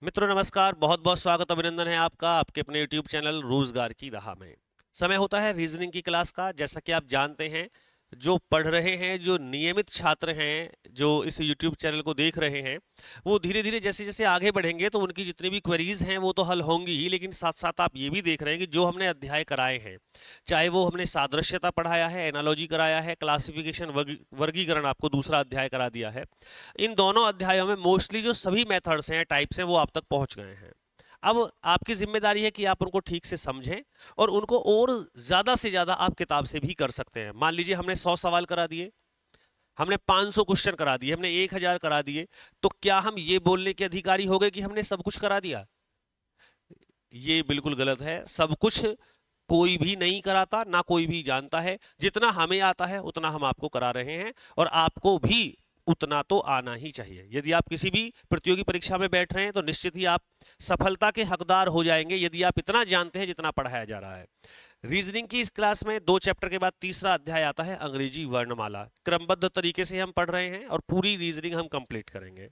मित्रों नमस्कार। बहुत बहुत स्वागत अभिनंदन है आपका आपके अपने YouTube चैनल रोजगार की राह में। समय होता है रीजनिंग की क्लास का। जैसा कि आप जानते हैं, जो पढ़ रहे हैं, जो नियमित छात्र हैं, जो इस YouTube चैनल को देख रहे हैं, वो धीरे धीरे जैसे जैसे आगे बढ़ेंगे तो उनकी जितनी भी क्वेरीज हैं वो तो हल होंगी ही, लेकिन साथ साथ आप ये भी देख रहे हैं कि जो हमने अध्याय कराए हैं, चाहे वो हमने सादृश्यता पढ़ाया है, एनालॉजी कराया है, क्लासिफिकेशन वर्गीकरण आपको दूसरा अध्याय करा दिया है, इन दोनों अध्यायों में मोस्टली जो सभी मेथड्स हैं, टाइप्स हैं, वो आप तक पहुंच गए हैं। अब आपकी जिम्मेदारी है कि आप उनको ठीक से समझें और उनको और ज्यादा से ज्यादा आप किताब से भी कर सकते हैं। मान लीजिए हमने 100 सवाल करा दिए, हमने 500 क्वेश्चन करा दिए, हमने 1000 करा दिए, तो क्या हम ये बोलने के अधिकारी हो गए कि हमने सब कुछ करा दिया? ये बिल्कुल गलत है। सब कुछ कोई भी नहीं कराता, ना कोई भी जानता है। जितना हमें आता है उतना हम आपको करा रहे हैं और आपको भी उतना तो आना ही चाहिए। यदि आप किसी भी प्रतियोगी परीक्षा में बैठ रहे हैं तो निश्चित ही आप सफलता के हकदार हो जाएंगे यदि आप इतना जानते हैं जितना पढ़ाया जा रहा है। रीजनिंग की इस क्लास में 2 चैप्टर के बाद तीसरा अध्याय आता है अंग्रेजी वर्णमाला। क्रमबद्ध तरीके से हम पढ़ रहे हैं और पूरी रीजनिंग हम कंप्लीट करेंगे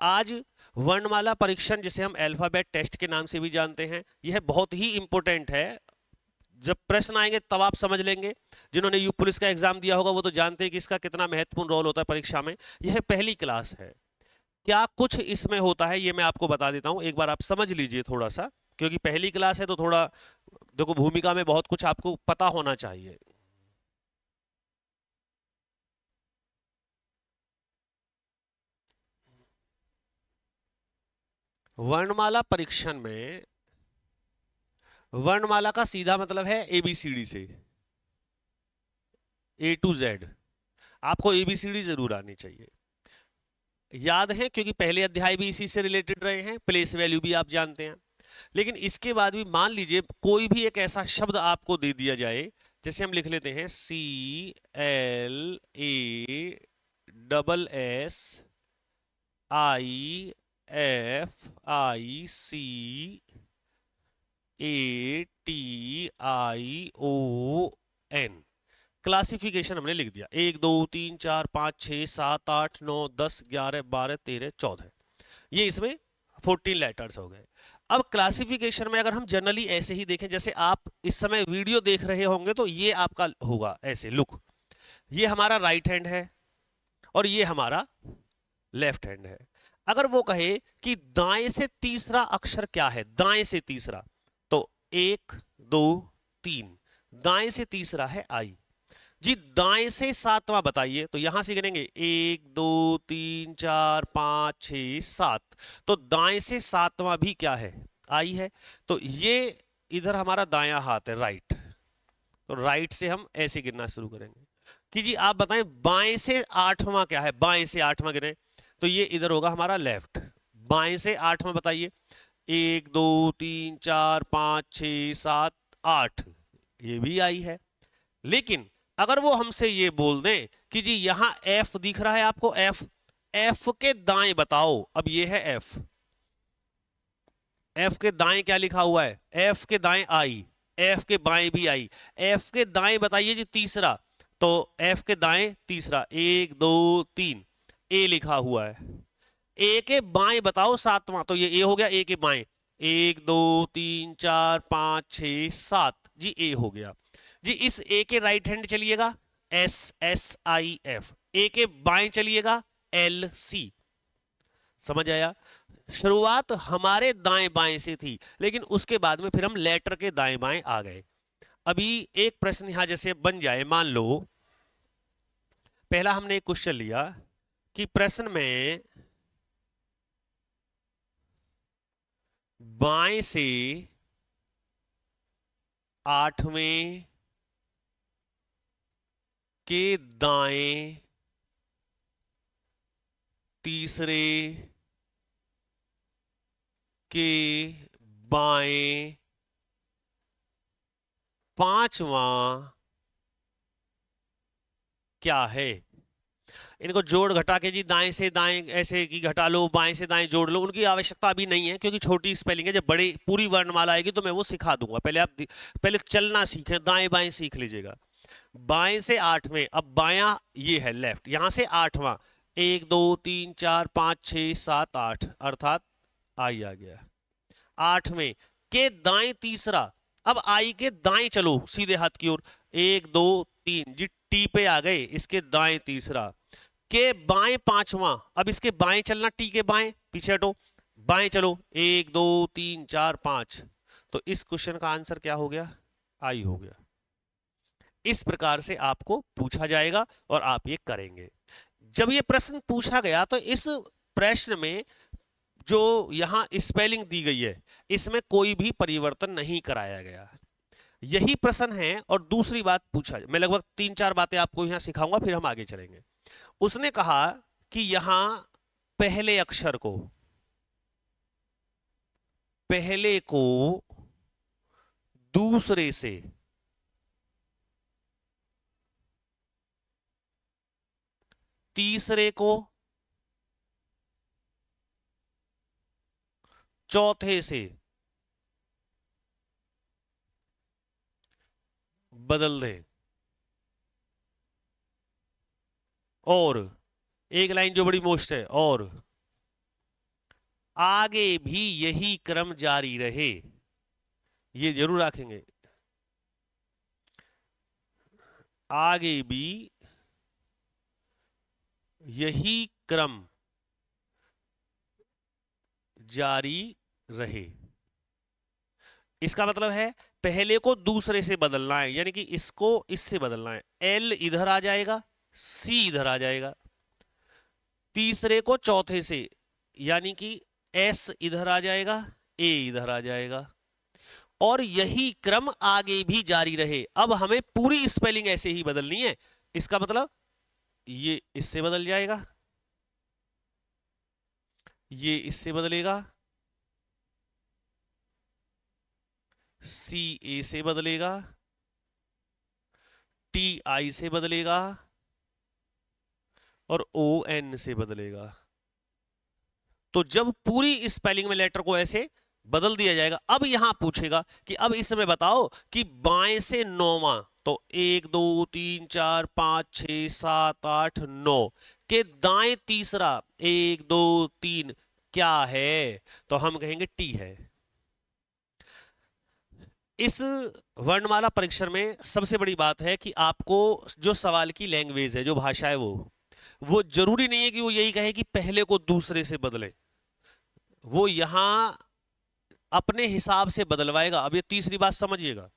आज। वर्णमाला परीक्षण, जिसे हम अल्फाबेट टेस्ट के नाम से भी जानते हैं, यह बहुत ही इंपॉर्टेंट है। जब प्रश्न आएंगे तब आप समझ लेंगे। जिन्होंने यू पुलिस का एग्जाम दिया होगा वो तो जानते हैं कि इसका कितना महत्वपूर्ण रोल होता है परीक्षा में। यह पहली क्लास है। क्या कुछ इसमें होता है ये मैं आपको बता देता हूं, एक बार आप समझ लीजिए थोड़ा सा, क्योंकि पहली क्लास है तो थोड़ा देखो, भूमिका में बहुत कुछ आपको पता होना चाहिए। वर्णमाला परीक्षण में वर्णमाला का सीधा मतलब है एबीसीडी से, A to Z। आपको एबीसीडी जरूर आनी चाहिए, याद है, क्योंकि पहले अध्याय भी इसी से रिलेटेड रहे हैं। प्लेस वैल्यू भी आप जानते हैं। लेकिन इसके बाद भी मान लीजिए कोई भी एक ऐसा शब्द आपको दे दिया जाए, जैसे हम लिख लेते हैं CLASSIFICATION। क्लासिफिकेशन हमने लिख दिया, 1 2 3 4 5 6 7 8 9 10 11 12 13 14, ये इसमें 14 लेटर्स हो गए। अब क्लासिफिकेशन में अगर हम जनरली ऐसे ही देखें, जैसे आप इस समय वीडियो देख रहे होंगे तो ये आपका होगा ऐसे लुक, ये हमारा राइट हैंड है और ये हमारा लेफ्ट हैंड है। अगर वो कहे कि दाएं से तीसरा अक्षर क्या है, दाएं से तीसरा, तो 1 2 3, दाएं से तीसरा है आई। जी दाएं से सातवां बताइए, तो यहां से गिनेंगे 1 2 3 4 5 6 7, तो दाएं से सातवां भी क्या है, आई है। तो ये इधर हमारा दायां हाथ है, राइट। तो राइट से हम ऐसे गिनना शुरू करेंगे कि जी आप बताएं बाएं से आठवां क्या है, बाएं से आठवां गिने, तो ये इधर होगा हमारा लेफ्ट। बाएं से आठवां बताइए, 1 2 3 4 5 6 7 8, ये भी आई है। लेकिन अगर वो हमसे ये बोल दें कि जी यहां एफ दिख रहा है आपको, एफ, एफ के दाएं बताओ, अब ये है एफ, एफ के दाएं क्या लिखा हुआ है, एफ के दाएं आई, एफ के बाएं भी आई, एफ के दाएं बताइए जी तीसरा, तो एफ के दाएं तीसरा 1 2 3, ए लिखा हुआ है। ए के बाएं बताओ सातवां, तो ये ए हो गया, ए के बाएं 1 2 3 4 5 6 7, जी ए हो गया। जी इस ए के राइट हैंड चलिएगा SSIF, ए के बाएं चलिएगा LC। समझ आया? शुरुआत हमारे दाएं बाएं से थी, लेकिन उसके बाद में फिर हम लेटर के दाएं बाएं आ गए। अभी एक प्रश्न यहां जैसे बन जाए, मान लो पहला हमने एक क्वेश्चन लिया कि प्रश्न में बाएं से आठवें के दाएं तीसरे के बाएं पांचवा क्या है। इनको जोड़ घटा के जी दाएं से दाएं ऐसे की घटा लो, बाएं से दाएं जोड़ लो, उनकी आवश्यकता अभी नहीं है क्योंकि छोटी स्पेलिंग है। जब बड़ी पूरी वर्णमाला आएगी तो मैं वो सिखा दूंगा। पहले आप पहले चलना सीखें, दाएं बाएं सीख लीजिएगा। बाएं से आठवें, अब बायां ये है लेफ्ट, यहां से आठवां 1 2 3 4 5 6 7 8, अर्थात आई आ गया। 8 में के दाएं तीसरा, अब आई के दाएं चलो सीधे हाथ की ओर, 1 2 3 जी, टी पे आ गए, इसके दाएं तीसरा, के बाएं पांचवा, अब इसके बाएं चलना, टी के बाएं, पीछे हटो, बाएं चलो, 1 2 3 4 5, तो इस क्वेश्चन का आंसर क्या हो गया, आई हो गया। इस प्रकार से आपको पूछा जाएगा और आप ये करेंगे। जब ये प्रश्न पूछा गया तो इस प्रश्न में जो यहां स्पेलिंग दी गई है इसमें कोई भी परिवर्तन नहीं कराया गया, यही प्रश्न है। और दूसरी बात पूछा, मैं लगभग 3-4 बातें आपको यहां सिखाऊंगा, फिर हम आगे चलेंगे। उसने कहा कि यहां पहले अक्षर को, पहले को दूसरे से, तीसरे को चौथे से बदल दें, और एक लाइन जो बड़ी मोस्ट है, और आगे भी यही क्रम जारी रहे, ये जरूर रखेंगे, आगे भी यही क्रम जारी रहे। इसका मतलब है पहले को दूसरे से बदलना है, यानी कि इसको इससे बदलना है, एल इधर आ जाएगा, सी इधर आ जाएगा, तीसरे को चौथे से, यानी कि एस इधर आ जाएगा, ए इधर आ जाएगा, और यही क्रम आगे भी जारी रहे। अब हमें पूरी स्पेलिंग ऐसे ही बदलनी है, इसका मतलब ये इससे बदल जाएगा, ये इससे बदलेगा, सी ए से बदलेगा, टी आई से बदलेगा, और ओ एन से बदलेगा। तो जब पूरी स्पेलिंग में लेटर को ऐसे बदल दिया जाएगा, अब यहां पूछेगा कि अब इसमें बताओ कि बाएं से नौवां, तो 1 2 3 4 5 6 7 8 9 के दाएं तीसरा 1 2 3 क्या है, तो हम कहेंगे टी है। इस वर्णमाला परीक्षण में सबसे बड़ी बात है कि आपको जो सवाल की लैंग्वेज है, जो भाषा है, वो जरूरी नहीं है कि वो यही कहे कि पहले को दूसरे से बदले, वो यहां अपने हिसाब से बदलवाएगा। अब ये तीसरी बात समझिएगा,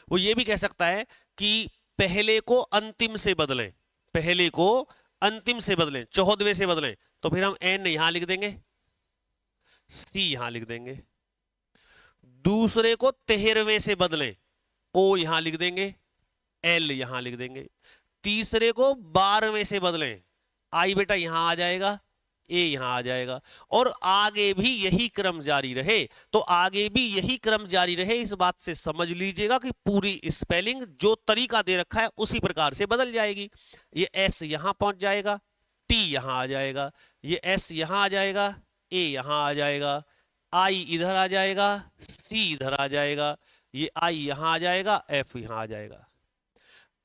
वो ये भी कह सकता है कि पहले को अंतिम से बदलें, पहले को अंतिम से बदलें, 14वें से बदलें, तो फिर हम एन यहां लिख देंगे, सी यहां लिख देंगे। दूसरे को 13वें से बदलें, ओ यहां लिख देंगे, एल यहां लिख देंगे। तीसरे को 12वें से बदलें, आई बेटा यहां आ जाएगा, ए यहां आ जाएगा, और आगे भी यही क्रम जारी रहे, तो आगे भी यही क्रम जारी रहे, इस बात से समझ लीजिएगा कि पूरी स्पेलिंग जो तरीका दे रखा है उसी प्रकार से बदल जाएगी। ये एस यहां पहुंच जाएगा, टी यहां आ जाएगा, ये एस यहां आ जाएगा, ए यहां आ जाएगा, आई इधर आ जाएगा, सी इधर आ जाएगा, ये आई यहां आ जाएगा, एफ यहां आ जाएगा।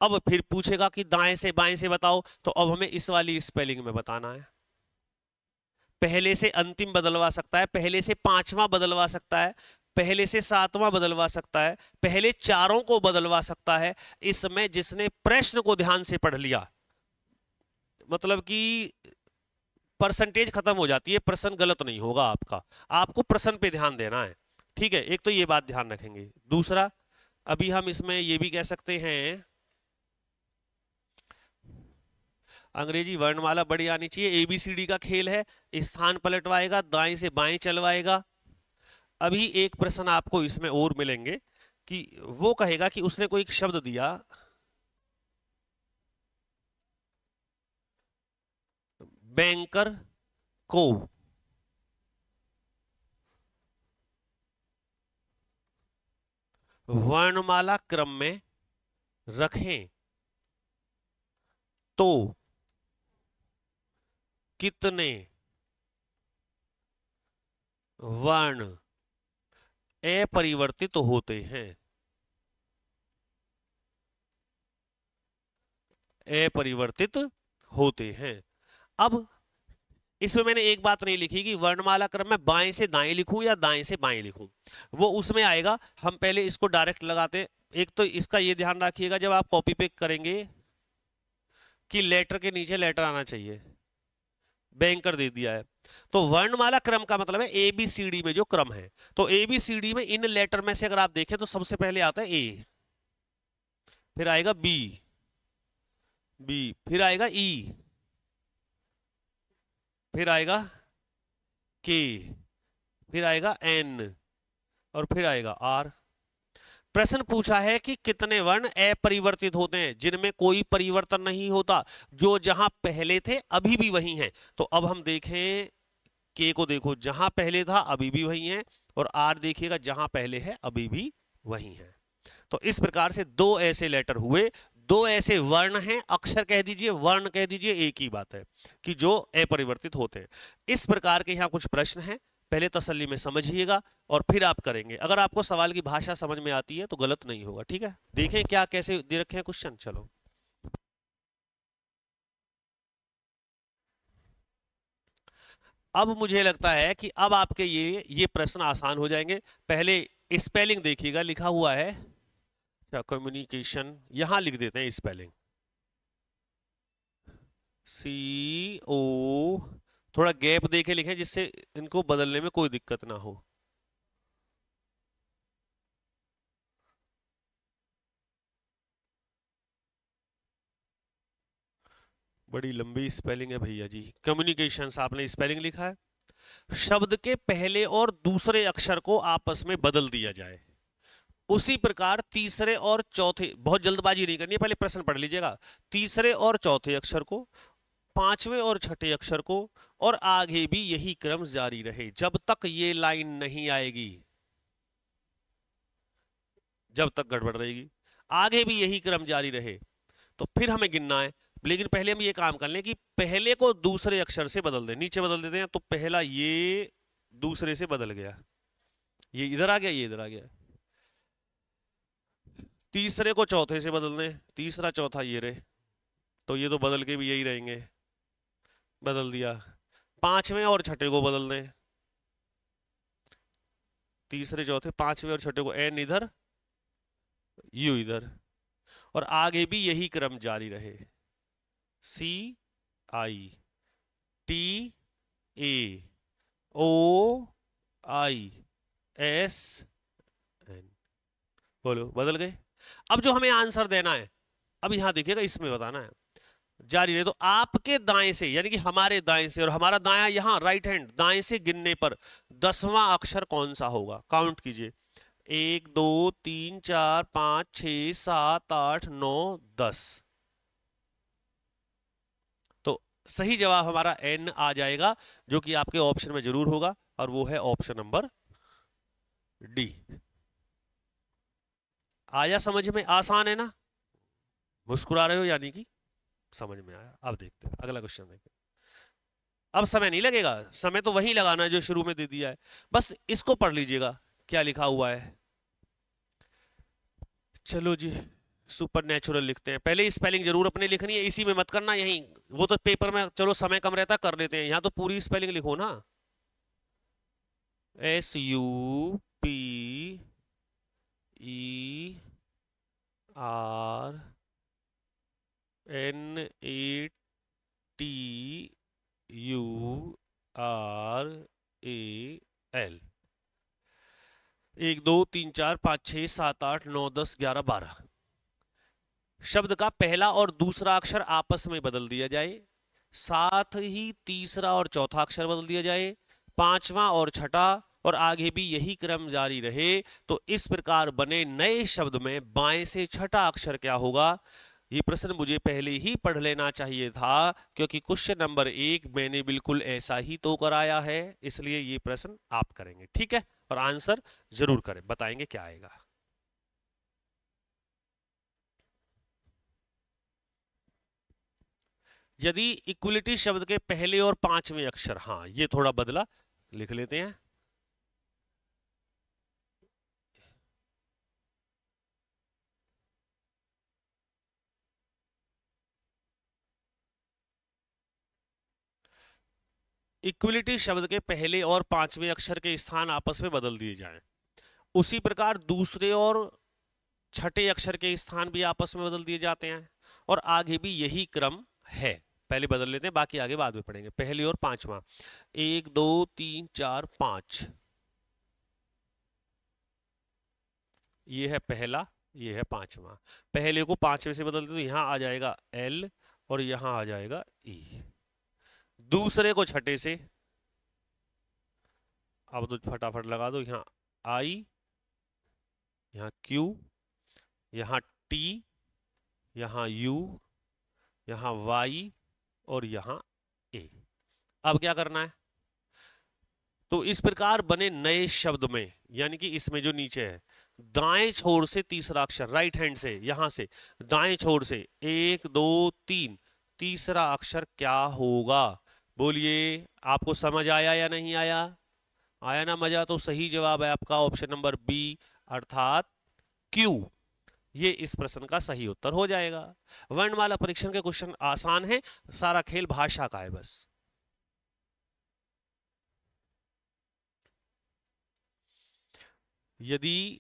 अब फिर पूछेगा कि दाएं से बाएं से बताओ, तो अब हमें इस वाली स्पेलिंग में बताना है। पहले से अंतिम बदलवा सकता है, पहले से पांचवा बदलवा सकता है, पहले से सातवां बदलवा सकता है, पहले चारों को बदलवा सकता है। इसमें जिसने प्रश्न को ध्यान से पढ़ लिया, मतलब कि परसेंटेज खत्म हो जाती है, प्रश्न गलत नहीं होगा आपका, आपको प्रश्न पे ध्यान देना है, ठीक है। एक तो ये बात ध्यान रखेंगे। दूसरा, अभी हम इसमें ये भी कह सकते हैं, अंग्रेजी वर्णमाला बड़ी आनी चाहिए, एबीसीडी का खेल है, स्थान पलटवाएगा, दाएं से बाएं चलवाएगा। अभी एक प्रश्न आपको इसमें और मिलेंगे कि वो कहेगा कि उसने कोई एक शब्द दिया, बैंकर को वर्णमाला क्रम में रखें तो कितने वर्ण अपरिवर्तित होते हैं, अपरिवर्तित होते हैं। अब इसमें मैंने एक बात नहीं लिखी कि वर्णमाला क्रम में बाएं से दाएं लिखूं या दाएं से बाएं लिखूं, वो उसमें आएगा। हम पहले इसको डायरेक्ट लगाते। एक तो इसका ये ध्यान रखिएगा जब आप कॉपी पेस्ट करेंगे कि लेटर के नीचे लेटर आना चाहिए, बैंकर दे दिया है। तो वर्णमाला क्रम का मतलब है ए बी सी डी में जो क्रम है, तो ए बी सी डी में इन लेटर में से अगर आप देखें तो सबसे पहले आता है ए, फिर आएगा बी, बी फिर आएगा ई, फिर आएगा के, फिर आएगा एन, और फिर आएगा आर। प्रश्न पूछा है कि कितने वर्ण अपरिवर्तित होते हैं जिनमें कोई परिवर्तन नहीं होता, जो जहां पहले थे अभी भी वही हैं। तो अब हम देखें के को, देखो जहां पहले था अभी भी वही है, और आर देखिएगा जहां पहले है अभी भी वही है। तो इस प्रकार से दो ऐसे लेटर हुए, दो ऐसे वर्ण हैं, अक्षर कह दीजिए वर्ण कह दीजिए, एक ही बात है कि जो अपरिवर्तित होते हैं। इस प्रकार के यहाँ कुछ प्रश्न हैं, पहले तसल्ली में समझिएगा और फिर आप करेंगे। अगर आपको सवाल की भाषा समझ में आती है तो गलत नहीं होगा, ठीक है। देखें क्या कैसे दे रखे हैं क्वेश्चन। चलो अब मुझे लगता है कि अब आपके ये प्रश्न आसान हो जाएंगे। पहले स्पेलिंग देखिएगा, लिखा हुआ है कम्युनिकेशन, यहां लिख देते हैं स्पेलिंग CO, थोड़ा गैप देके लिखें जिससे इनको बदलने में कोई दिक्कत ना हो। बड़ी लंबी स्पेलिंग है भैया जी। कम्युनिकेशंस आपने स्पेलिंग लिखा है। शब्द के पहले और दूसरे अक्षर को आपस में बदल दिया जाए, उसी प्रकार तीसरे और चौथे, बहुत जल्दबाजी नहीं करनी है, पहले प्रश्न पढ़ लीजिएगा। तीसरे और चौथे अक्षर को, पांचवें और छठे अक्षर को, और आगे भी यही क्रम जारी रहे जब तक ये लाइन नहीं आएगी, जब तक गड़बड़ रहेगी आगे भी यही क्रम जारी रहे। तो फिर हमें गिनना है, लेकिन पहले हम ये काम कर लें कि पहले को दूसरे अक्षर से बदल दें, नीचे बदल देते हैं। तो पहला ये दूसरे से बदल गया, ये इधर आ गया, ये इधर आ गया। तीसरे को चौथे से बदल दें, तीसरा चौथा ये रहे, तो ये तो बदल के भी यही रहेंगे, बदल दिया। पांचवें और छठे को बदल दें, तीसरे चौथे पांचवें और छठे को, एन इधर यू इधर, और आगे भी यही क्रम जारी रहे। CITAOISN, बोलो बदल गए। अब जो हमें आंसर देना है, अब यहां देखिएगा इसमें बताना है जारी रहे। तो आपके दाएं से यानी कि हमारे दाएं से, और हमारा दाया यहां राइट हैंड, दाएं से गिनने पर 10वां अक्षर कौन सा होगा, काउंट कीजिए। 1 2 3 4 5 6 7 8 9 10। तो सही जवाब हमारा N आ जाएगा, जो कि आपके ऑप्शन में जरूर होगा, और वो है ऑप्शन नंबर डी। आया समझ में, आसान है ना, मुस्कुरा रहे हो यानी कि समझ में आया। अब देखते हैं अगला क्वेश्चन देखते हैं। अब समय नहीं लगेगा, समय तो वही लगाना है जो शुरू में दे दिया है, बस इसको पढ़ लीजिएगा क्या लिखा हुआ है। चलो जी, सुपर नेचुरल लिखते हैं। पहले स्पेलिंग जरूर अपने लिखनी है, इसी में मत करना, यहीं वो तो पेपर में चलो समय कम रहता कर लेते हैं, यहाँ तो पूरी स्पेलिंग लिखो ना। SUPERNATURAL, 1 2 3 4 5 6 7 8 9 10 11 12। शब्द का पहला और दूसरा अक्षर आपस में बदल दिया जाए, साथ ही तीसरा और चौथा अक्षर बदल दिया जाए, पांचवा और छठा, और आगे भी यही क्रम जारी रहे। तो इस प्रकार बने नए शब्द में बाएं से छठा अक्षर क्या होगा। ये प्रश्न मुझे पहले ही पढ़ लेना चाहिए था, क्योंकि क्वेश्चन नंबर 1 मैंने बिल्कुल ऐसा ही तो कराया है, इसलिए ये प्रश्न आप करेंगे, ठीक है। और आंसर जरूर करें, बताएंगे क्या आएगा। यदि इक्वलिटी शब्द के पहले और पांचवें अक्षर, हाँ ये थोड़ा बदला, लिख लेते हैं। इक्विलिटी शब्द के पहले और पांचवें अक्षर के स्थान आपस में बदल दिए जाएं, उसी प्रकार दूसरे और छठे अक्षर के स्थान भी आपस में बदल दिए जाते हैं, और आगे भी यही क्रम है। पहले बदल लेते हैं, बाकी आगे बाद में पढ़ेंगे। पहले और पांचवा, 1 2 3 4 5, ये है पहला, ये है पांचवा। पहले को पांचवे से बदल दे तो यहां आ जाएगा L और यहां आ जाएगा E। दूसरे को छठे से, अब तो फटाफट लगा दो, यहाँ I, यहाँ Q, यहाँ T, यहाँ U, यहाँ Y और यहाँ A। अब क्या करना है, तो इस प्रकार बने नए शब्द में, यानी कि इसमें जो नीचे है, दाएं छोर से तीसरा अक्षर, राइट हैंड से, यहां से दाएं छोर से 1 2 3, तीसरा अक्षर क्या होगा? बोलिए, आपको समझ आया या नहीं आया? आया ना मजा? तो सही जवाब है आपका ऑप्शन नंबर बी, अर्थात क्यू। ये इस प्रश्न का सही उत्तर हो जाएगा। वर्णमाला परीक्षण के क्वेश्चन आसान है, सारा खेल भाषा का है बस। यदि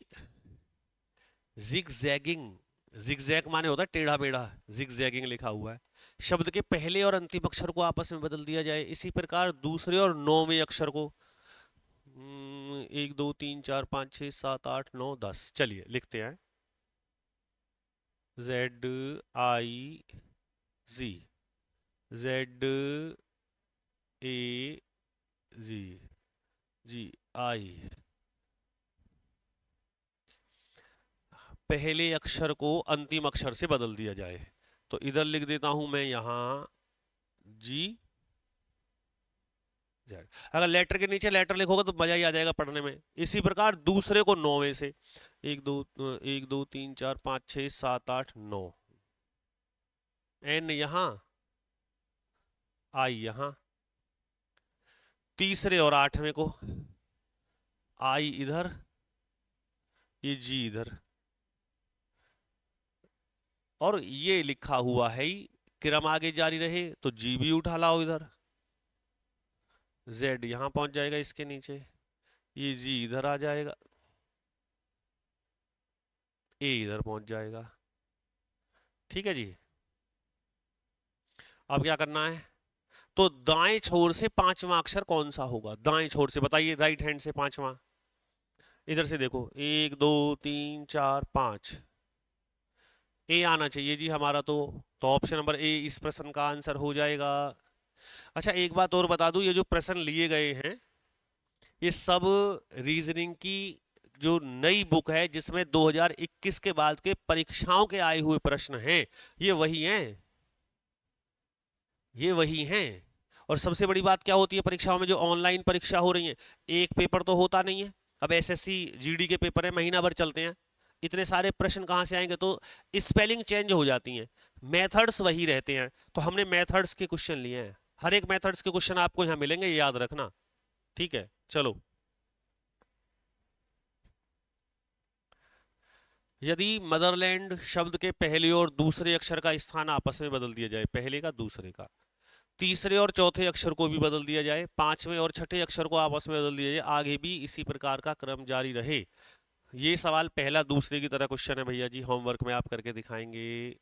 जिगजैगिंग, जिगजैग माने होता है टेढ़ा मेढ़ा, जिगजैगिंग लिखा हुआ है, शब्द के पहले और अंतिम अक्षर को आपस में बदल दिया जाए, इसी प्रकार दूसरे और नौवें अक्षर को, 1 2 3 4 5 6 7 8 9 10, चलिए लिखते हैं। ZIG, ZAGGI, पहले अक्षर को अंतिम अक्षर से बदल दिया जाए, तो इधर लिख देता हूं मैं यहां G Z। अगर लेटर के नीचे लेटर लिखोगे तो मजा ही आ जाएगा पढ़ने में। इसी प्रकार दूसरे को नौवें से, 1 2 3 4 5 6 7 8 9, N यहां, I यहां, तीसरे और आठवें को I इधर, ये G इधर, और ये लिखा हुआ है ही, क्रम आगे जारी रहे तो G भी उठा लाओ इधर, Z यहां पहुंच जाएगा इसके नीचे, ये G इधर आ जाएगा, A इधर पहुंच जाएगा। ठीक है जी। अब क्या करना है, तो दाएं छोर से पांचवा अक्षर कौन सा होगा? दाएं छोर से बताइए, राइट हैंड से पांचवा, इधर से देखो, 1 2 3 4 5, ए आना चाहिए जी हमारा, तो ऑप्शन नंबर ए इस प्रश्न का आंसर हो जाएगा। अच्छा, एक बात और बता दूं, ये जो प्रश्न लिए गए हैं ये सब रीजनिंग की जो नई बुक है, जिसमें 2021 के बाद के परीक्षाओं के आए हुए प्रश्न हैं, ये वही हैं, ये वही हैं। और सबसे बड़ी बात क्या होती है परीक्षाओं में, जो ऑनलाइन परीक्षा हो रही है, एक पेपर तो होता नहीं है। अब एसएससी जीडी के पेपर है, महीना भर चलते हैं, इतने सारे प्रश्न कहाँ से आएंगे? तो स्पेलिंग चेंज हो जाती हैं, मेथड्स वही रहते हैं, तो हमने मेथड्स के क्वेश्चन लिए हैं। हर एक मेथड्स के क्वेश्चन आपको यहाँ मिलेंगे, याद रखना। ठीक है, चलो। यदि मदरलैंड शब्द के पहले और दूसरे अक्षर का स्थान आपस में बदल दिया जाए, पहले का दूसरे का, तीसरे और चौथे अक्षर को भी बदल दिया जाए, पांचवें और छठे अक्षर को आपस में बदल दिया जाए, आगे भी इसी प्रकार का क्रम जारी रहे। ये सवाल पहला दूसरे की तरह क्वेश्चन है भैया जी, होमवर्क में आप करके दिखाएंगे।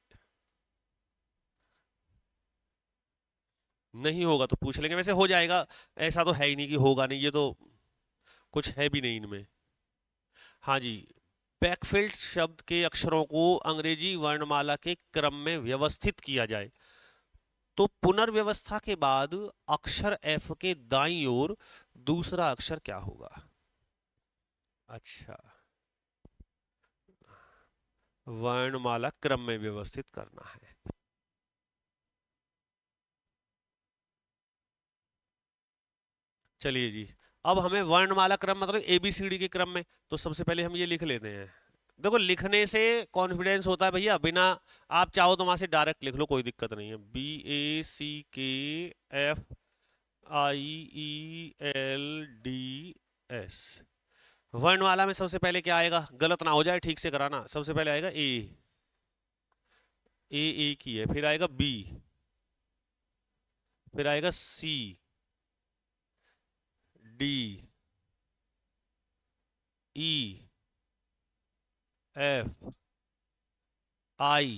नहीं होगा तो पूछ लेंगे, वैसे हो जाएगा, ऐसा तो है ही नहीं कि होगा नहीं, ये तो कुछ है भी नहीं इनमें। हाँ जी, बैकफिल्ड शब्द के अक्षरों को अंग्रेजी वर्णमाला के क्रम में व्यवस्थित किया जाए, तो पुनर्व्यवस्था के बाद अक्षर F के दाईं ओर दूसरा अक्षर क्या होगा? अच्छा, वर्णमाला क्रम में व्यवस्थित करना है। चलिए जी, अब हमें वर्णमाला क्रम मतलब ABCD के क्रम में, तो सबसे पहले हम ये लिख लेते हैं। देखो, लिखने से कॉन्फिडेंस होता है भैया, बिना, आप चाहो तो वहां से डायरेक्ट लिख लो, कोई दिक्कत नहीं है। BACKFIELDS, वर्णमाला में सबसे पहले क्या आएगा? गलत ना हो जाए, ठीक से कराना। सबसे पहले आएगा ए, ए की है, फिर आएगा बी, फिर आएगा सी, ई एफ आई,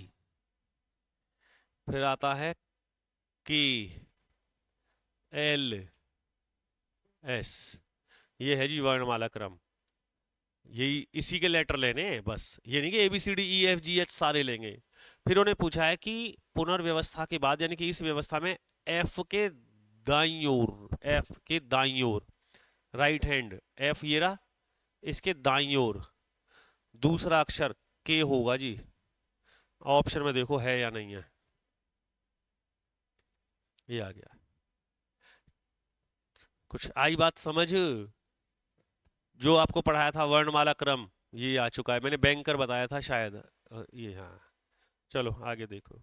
फिर आता है के एल एस। ये है जी वर्णमाला क्रम। यही इसी के लेटर लेने हैं बस, ये नहीं कि A B C D E F G H सारे लेंगे। फिर उन्हें पूछा है कि पुनर्व्यवस्था के बाद यानी कि इस व्यवस्था में एफ के दाईं ओर, एफ के दाईं ओर, राइट हैंड एफ ये रहा, इसके दाईं ओर दूसरा अक्षर के होगा जी। ऑप्शन में देखो है या नहीं है, ये आ गया। कुछ आई बात समझ? जो आपको पढ़ाया था वर्णमाला क्रम ये आ चुका है, मैंने बैंकर बताया था शायद, ये हाँ। चलो आगे देखो।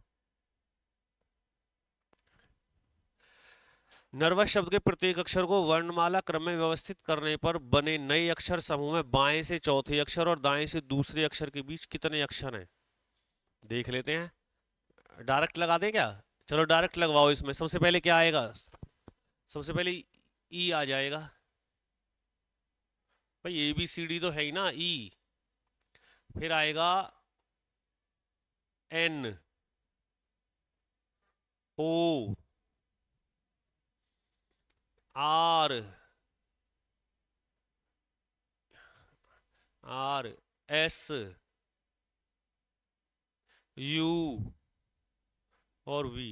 नर्वस शब्द के प्रत्येक अक्षर को वर्णमाला क्रम में व्यवस्थित करने पर बने नए अक्षर समूह में बाएं से चौथे अक्षर और दाएं से दूसरे अक्षर के बीच कितने अक्षर हैं? देख लेते हैं। डायरेक्ट लगा दें क्या? चलो डायरेक्ट लगवाओ। इसमें सबसे पहले क्या आएगा? सबसे पहले ई आ जाएगा भाई, ए बी सी डी तो है ही ना, ई। फिर आएगा N O R R S U और वी।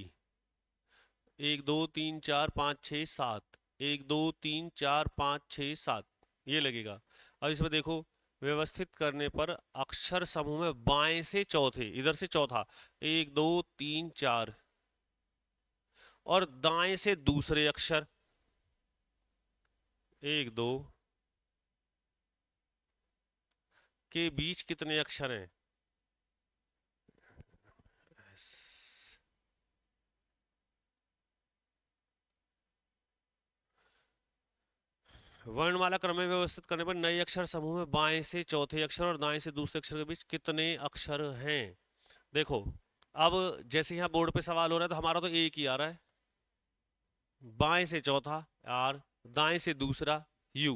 1 2 3 4 5 6 7, 1 2 3 4 5 6 7 ये लगेगा। अब इसमें देखो, व्यवस्थित करने पर अक्षर समूह में बाएं से चौथे, इधर से चौथा 1 2 3 4 और दाएं से दूसरे अक्षर 1 2 के बीच कितने अक्षर हैं? वर्णमाला क्रम में व्यवस्थित करने पर नए अक्षर समूह में बाएं से चौथे अक्षर और दाएं से दूसरे अक्षर के बीच कितने अक्षर हैं? देखो, अब जैसे यहाँ बोर्ड पे सवाल हो रहा है तो हमारा तो एक ही आ रहा है, बाएं से चौथा आर, दाएं से दूसरा यू,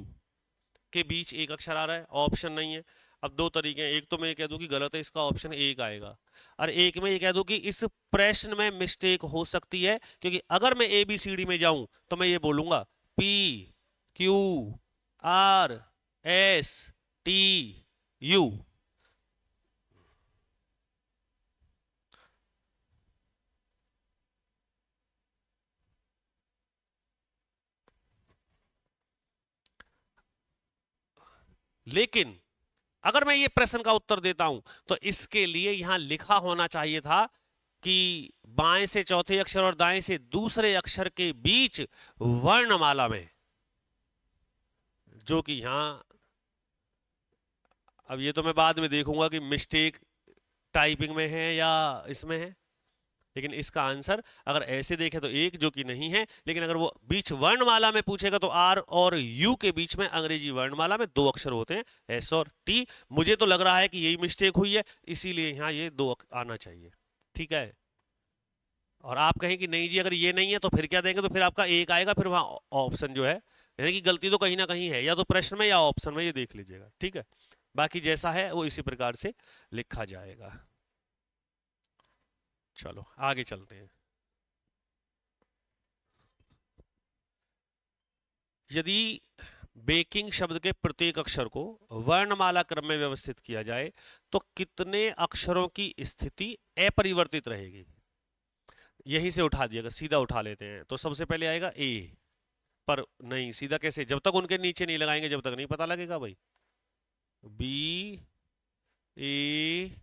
के बीच एक अक्षर आ रहा है, ऑप्शन नहीं है। अब दो तरीके हैं, एक तो मैं ये कह दूं कि गलत है, इसका ऑप्शन एक आएगा, और एक में ये कह दूं कि इस प्रश्न में मिस्टेक हो सकती है, क्योंकि अगर मैं ए बी सी डी में जाऊं तो मैं ये बोलूंगा P Q R S T U. लेकिन अगर मैं ये प्रश्न का उत्तर देता हूं तो इसके लिए यहां लिखा होना चाहिए था कि बाएं से चौथे अक्षर और दाएं से दूसरे अक्षर के बीच वर्णमाला में, जो कि यहां, अब ये तो मैं बाद में देखूंगा कि मिस्टेक टाइपिंग में है या इसमें है, लेकिन इसका आंसर अगर ऐसे देखें तो एक, जो कि नहीं है, लेकिन अगर वो बीच वर्णमाला में पूछेगा तो आर और यू के बीच में अंग्रेजी वर्णमाला में दो अक्षर होते हैं, एस और टी। मुझे तो लग रहा है कि यही मिस्टेक हुई है, इसीलिए यहां ये दो आना चाहिए। ठीक है, और आप कहें कि नहीं जी अगर ये नहीं है तो फिर क्या देंगे, तो फिर आपका एक आएगा, फिर वहां ऑप्शन जो है, यानी कि गलती तो कहीं ना कहीं है, या तो प्रश्न में या ऑप्शन में, ये देख लीजिएगा। ठीक है, बाकी जैसा है वो इसी प्रकार से लिखा जाएगा। चलो आगे चलते हैं। यदि बेकिंग शब्द के प्रत्येक अक्षर को वर्णमाला क्रम में व्यवस्थित किया जाए तो कितने अक्षरों की स्थिति अपरिवर्तित रहेगी? यहीं से उठा दिएगा, सीधा उठा लेते हैं। तो सबसे पहले आएगा ए, पर नहीं, सीधा कैसे, जब तक उनके नीचे नहीं लगाएंगे जब तक नहीं पता लगेगा भाई। बी ए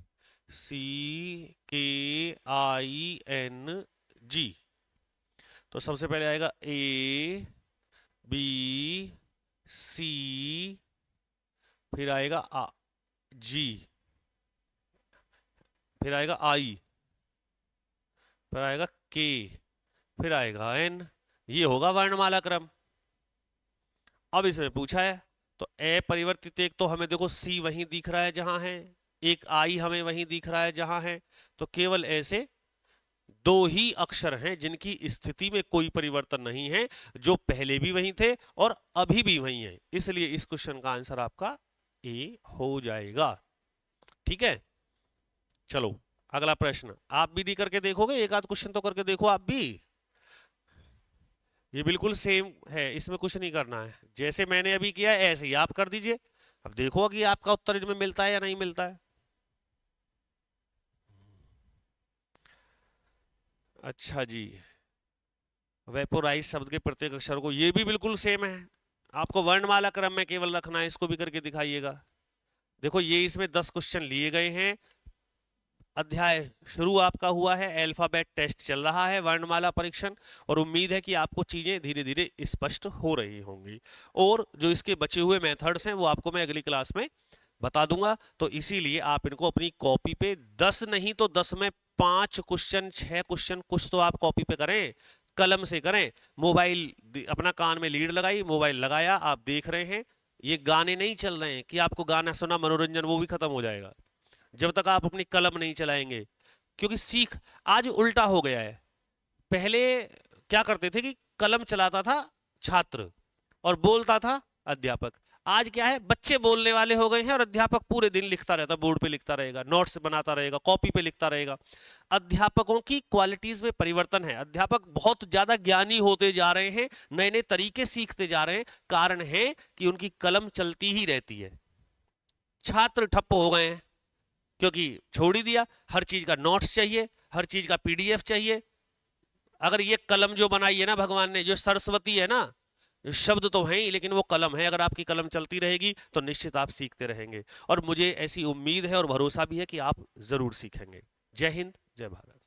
सी के आई एन जी, तो सबसे पहले आएगा ए बी सी, फिर आएगा आ जी, फिर आएगा आई, फिर आएगा के, फिर आएगा एन। ये होगा वर्णमाला क्रम। अब इसमें पूछा है तो अपरिवर्तित, एक तो हमें देखो सी वहीं दिख रहा है जहां है, एक आई हमें वहीं दिख रहा है जहां है, तो केवल ऐसे दो ही अक्षर हैं जिनकी स्थिति में कोई परिवर्तन नहीं है, जो पहले भी वहीं थे और अभी भी वहीं हैं। इसलिए इस क्वेश्चन का आंसर आपका ए हो जाएगा। ठीक है, चलो अगला प्रश्न आप भी दी करके देखोगे, एक आध क्वेश्चन तो करके देखो आप भी। ये बिल्कुल सेम है, इसमें कुछ नहीं करना है, जैसे मैंने अभी किया है ऐसे ही आप कर दीजिए। अब देखो कि आपका उत्तर इनमें मिलता है या नहीं मिलता है। अच्छा जी, वेपोराइज शब्द के प्रत्येक अक्षर को, ये भी बिल्कुल सेम है, आपको वर्णमाला क्रम में केवल रखना है, इसको भी करके दिखाइएगा। देखो ये इसमें 10 क्वेश्चन लिए गए हैं, अध्याय शुरू आपका हुआ है, अल्फाबेट टेस्ट चल रहा है, वर्णमाला परीक्षण, और उम्मीद है कि आपको चीजें धीरे धीरे स्पष्ट हो रही होंगी। और जो इसके बचे हुए मेथड्स हैं वो आपको मैं अगली क्लास में बता दूंगा। तो इसीलिए आप इनको अपनी कॉपी पे 10 नहीं तो 10 में 5 क्वेश्चन 6 क्वेश्चन कुछ तो आप कॉपी पे करें, कलम से करें। मोबाइल अपना कान में लीड लगाई, मोबाइल लगाया, आप देख रहे हैं, ये गाने नहीं चल रहे हैं कि आपको गाना सुना मनोरंजन, वो भी खत्म हो जाएगा जब तक आप अपनी कलम नहीं चलाएंगे। क्योंकि सीख आज उल्टा हो गया है, पहले क्या करते थे कि कलम चलाता था छात्र और बोलता था अध्यापक, आज क्या है, बच्चे बोलने वाले हो गए हैं और अध्यापक पूरे दिन लिखता रहता, बोर्ड पे लिखता रहेगा, नोट्स बनाता रहेगा, कॉपी पे लिखता रहेगा। अध्यापकों की क्वालिटीज में परिवर्तन है, अध्यापक बहुत ज्यादा ज्ञानी होते जा रहे हैं, नए नए तरीके सीखते जा रहे हैं, कारण है कि उनकी कलम चलती ही रहती है। छात्र ठप्प हो गए हैं क्योंकि छोड़ ही दिया, हर चीज का नोट्स चाहिए, हर चीज का पीडीएफ चाहिए। अगर ये कलम जो बनाई है ना भगवान ने, जो सरस्वती है ना, शब्द तो हैं ही लेकिन वो कलम है, अगर आपकी कलम चलती रहेगी तो निश्चित आप सीखते रहेंगे, और मुझे ऐसी उम्मीद है और भरोसा भी है कि आप जरूर सीखेंगे। जय हिंद, जय भारत।